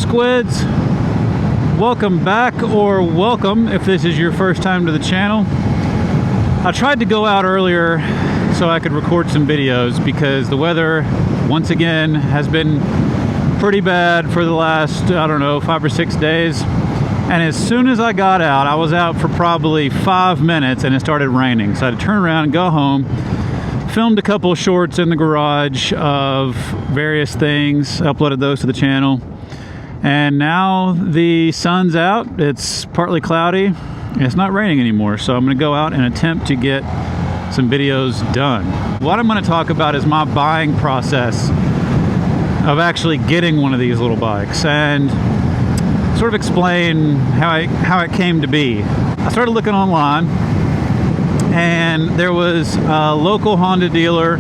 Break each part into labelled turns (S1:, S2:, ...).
S1: Squids? Welcome back, or welcome if this is your first time to the channel. I tried to go out earlier so I could record some videos because the weather, once again, has been pretty bad for the last, I don't know, 5 or 6 days. And as soon as I got out, I was out for probably 5 minutes and it started raining. So I had to turn around and go home. Filmed a couple of shorts in the garage of various things, uploaded those to the channel. And now the sun's out, it's partly cloudy, and it's not raining anymore. So I'm gonna go out and attempt to get some videos done. What I'm gonna talk about is my buying process of actually getting one of these little bikes and sort of explain how it came to be. I started looking online, and there was a local Honda dealer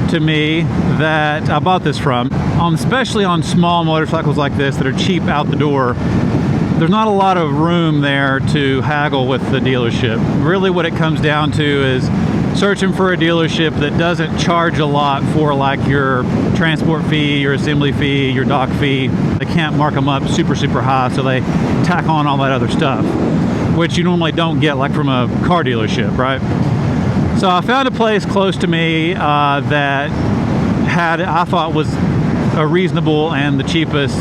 S1: to me that I bought this from. Especially on small motorcycles like this that are cheap out the door, there's not a lot of room there to haggle with the dealership. Really what it comes down to is searching for a dealership that doesn't charge a lot for like your transport fee, your assembly fee, your dock fee. They can't mark them up super high, so they tack on all that other stuff, which you normally don't get like from a car dealership, right? So I found a place close to me that had, I thought, was a reasonable and the cheapest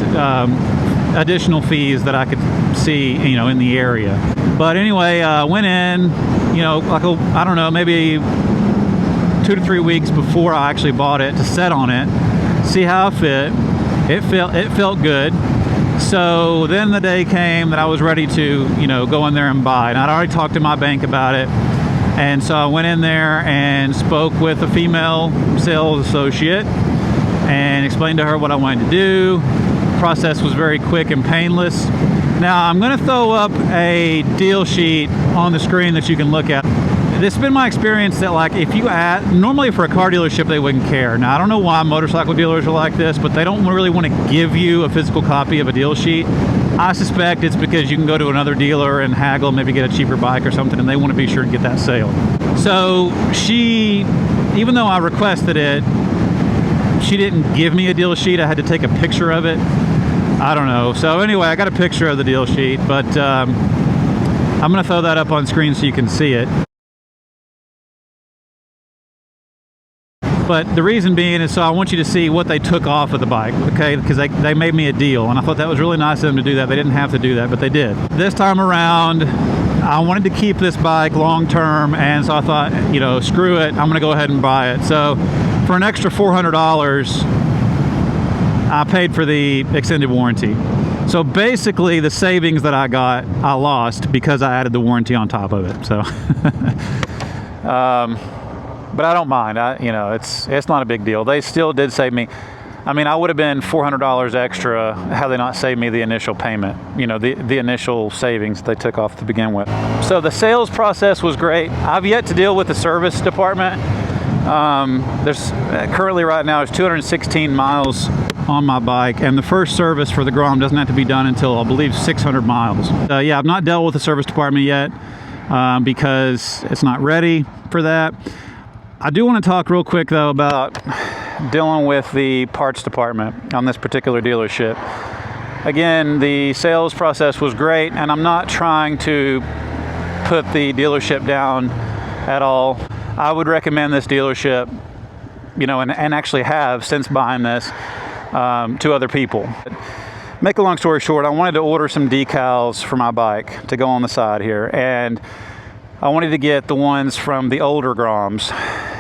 S1: additional fees that I could see, you know, in the area. But anyway, went in, you know, like I don't know, maybe 2 to 3 weeks before I actually bought it to set on it, see how it fit. It felt good. So then the day came that I was ready to, you know, go in there and buy. And I'd already talked to my bank about it. And so I went in there and spoke with a female sales associate and explained to her what I wanted to do. The process was very quick and painless. Now I'm going to throw up a deal sheet on the screen that you can look at. This has been my experience that, like, if you normally for a car dealership they wouldn't care. Now I don't know why motorcycle dealers are like this, but they don't really want to give you a physical copy of a deal sheet. I suspect it's because you can go to another dealer and haggle, maybe get a cheaper bike or something, and they want to be sure to get that sale. So she, even though I requested it, she didn't give me a deal sheet. I had to take a picture of it. I don't know. So anyway, I got a picture of the deal sheet, but I'm going to throw that up on screen so you can see it. But the reason being is so I want you to see what they took off of the bike, okay? Because they made me a deal, and I thought that was really nice of them to do that. They didn't have to do that, but they did. This time around, I wanted to keep this bike long term, and so I thought, you know, screw it, I'm gonna go ahead and buy it. So for an extra $400, I paid for the extended warranty. So basically the savings that I got, I lost because I added the warranty on top of it. So but I don't mind. You know, it's not a big deal. They still did save me. I mean, I would have been $400 extra had they not saved me the initial payment. You know, the initial savings they took off to begin with. So the sales process was great. I've yet to deal with the service department. There's currently right now is 216 miles on my bike, and the first service for the Grom doesn't have to be done until I believe 600 miles. Yeah, I've not dealt with the service department yet because it's not ready for that. I do want to talk real quick though about dealing with the parts department on this particular dealership. Again, the sales process was great, and I'm not trying to put the dealership down at all. I would recommend this dealership, you know, and actually have since buying this to other people. Make a long story short, I wanted to order some decals for my bike to go on the side here, and I wanted to get the ones from the older Groms.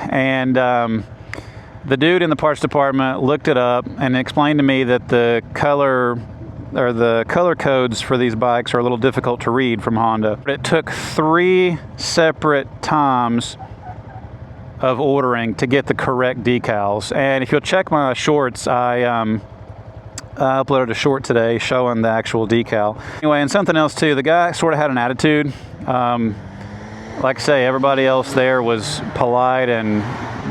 S1: And the dude in the parts department looked it up and explained to me that the color codes for these bikes are a little difficult to read from Honda. It took 3 separate times of ordering to get the correct decals. And if you'll check my shorts, I uploaded a short today showing the actual decal. Anyway, and something else too, the guy sort of had an attitude. Like I say, everybody else there was polite and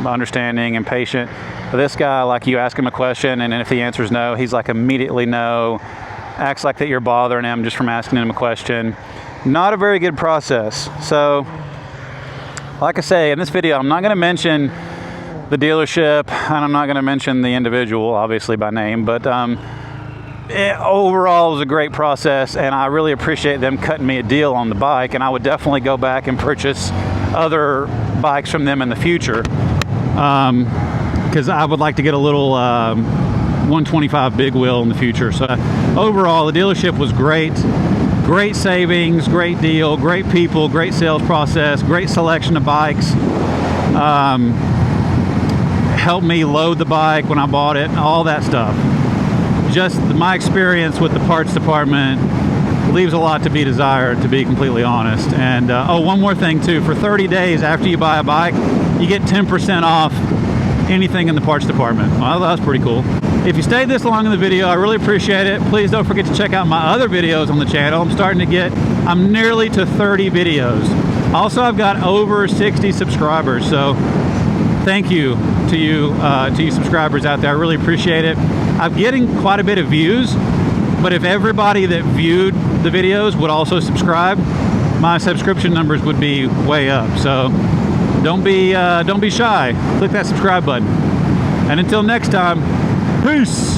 S1: understanding and patient. But this guy, like, you ask him a question, and if the answer is no, he's like immediately no. Acts like that you're bothering him just from asking him a question. Not a very good process. So, like I say, in this video, I'm not going to mention the dealership, and I'm not going to mention the individual, obviously by name, but overall, it was a great process, and I really appreciate them cutting me a deal on the bike, and I would definitely go back and purchase other bikes from them in the future, because I would like to get a little 125 big wheel in the future. So overall, the dealership was great. Great savings, great deal, great people, great sales process, great selection of bikes. Helped me load the bike when I bought it, all that stuff. Just my experience with the parts department leaves a lot to be desired, to be completely honest. And oh, one more thing too, for 30 days after you buy a bike, you get 10% off anything in the parts department. Well, that's pretty cool. If you stayed this long in the video, I really appreciate it. Please don't forget to check out my other videos on the channel. I'm nearly to 30 videos. Also, I've got over 60 subscribers, so thank you to you subscribers out there. I really appreciate it. I'm getting quite a bit of views, but if everybody that viewed the videos would also subscribe, my subscription numbers would be way up. So don't be shy. Click that subscribe button. And until next time, peace.